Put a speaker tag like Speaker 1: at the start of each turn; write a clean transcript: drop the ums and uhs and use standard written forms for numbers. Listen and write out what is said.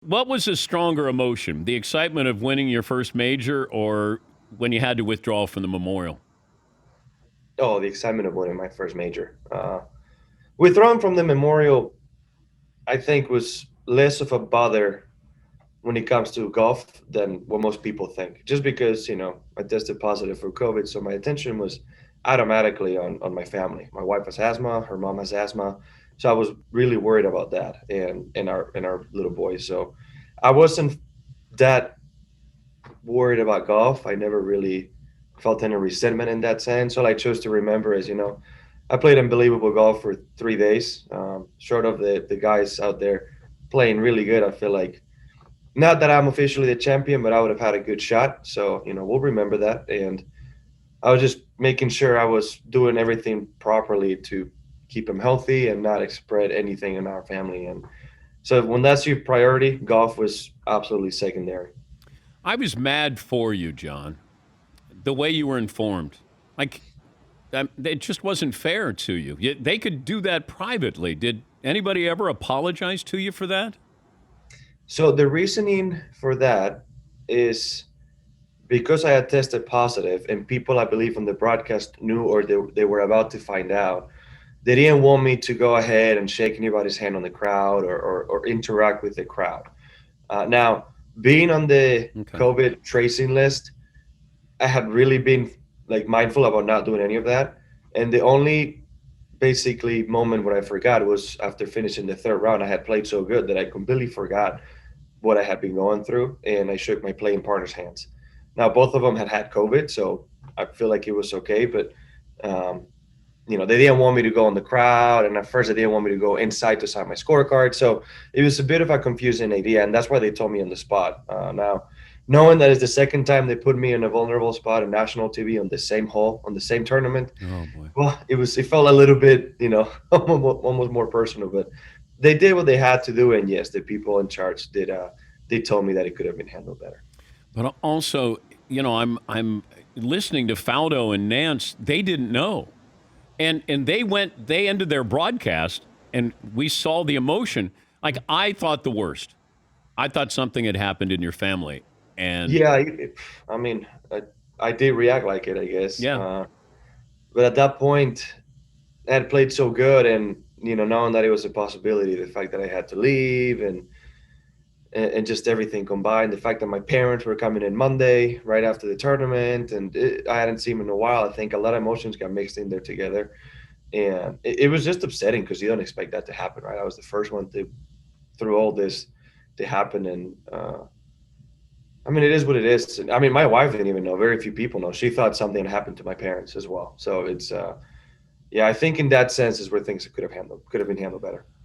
Speaker 1: What was a stronger emotion, the excitement of winning your first major or when you had to withdraw from the Memorial?
Speaker 2: Oh, the excitement of winning my first major. Withdrawing from the Memorial, I think, was less of a bother when it comes to golf than what most people think. Just because, I tested positive for COVID, so my attention was automatically on my family. My wife has asthma, her mom has asthma, so I was really worried about that and our little boy. So I wasn't that worried about golf. I never really felt any resentment in that sense. All I chose to remember is, I played unbelievable golf for 3 days. Short of the guys out there playing really good, I feel like not that I'm officially the champion, but I would have had a good shot. So, we'll remember that. And I was just making sure I was doing everything properly to keep him healthy and not spread anything in our family. And so when that's your priority, golf was absolutely secondary.
Speaker 1: I was mad for you, John, the way you were informed. Like, it just wasn't fair to you. They could do that privately. Did anybody ever apologize to you for that?
Speaker 2: So the reasoning for that is because I had tested positive and people I believe on the broadcast knew or they were about to find out, they didn't want me to go ahead and shake anybody's hand on the crowd or interact with the crowd. Now, being on the
Speaker 1: Okay.
Speaker 2: COVID tracing list, I had really been like mindful about not doing any of that. And the only basically moment when I forgot was after finishing the third round. I had played so good that I completely forgot what I had been going through, and I shook my playing partner's hands. Now, both of them had COVID, so I feel like it was okay. But um, they didn't want me to go in the crowd, and at first they didn't want me to go inside to sign my scorecard. So it was a bit of a confusing idea, and that's why they told me on the spot. Now, knowing that it's the second time they put me in a vulnerable spot on national TV on the same hole on the same tournament,
Speaker 1: Oh, boy.
Speaker 2: well, it felt a little bit, almost more personal. But they did what they had to do, and yes, the people in charge did. They told me that it could have been handled better.
Speaker 1: But also, I'm listening to Faldo and Nance. They didn't know. And they ended their broadcast and we saw the emotion. Like I thought the worst. I thought something had happened in your family. And
Speaker 2: Yeah, I mean, I did react like it, I guess.
Speaker 1: yeah,
Speaker 2: But at that point, I had played so good, and knowing that it was a possibility, the fact that I had to leave, and just everything combined, the fact that my parents were coming in Monday right after the tournament, and I hadn't seen them in a while. I think a lot of emotions got mixed in there together, and it was just upsetting because you don't expect that to happen, right? I was the first one to through all this to happen, and I mean, it is what it is. I mean, my wife didn't even know. Very few people know. She thought something happened to my parents as well. So it's yeah, I think in that sense is where things could have been handled better.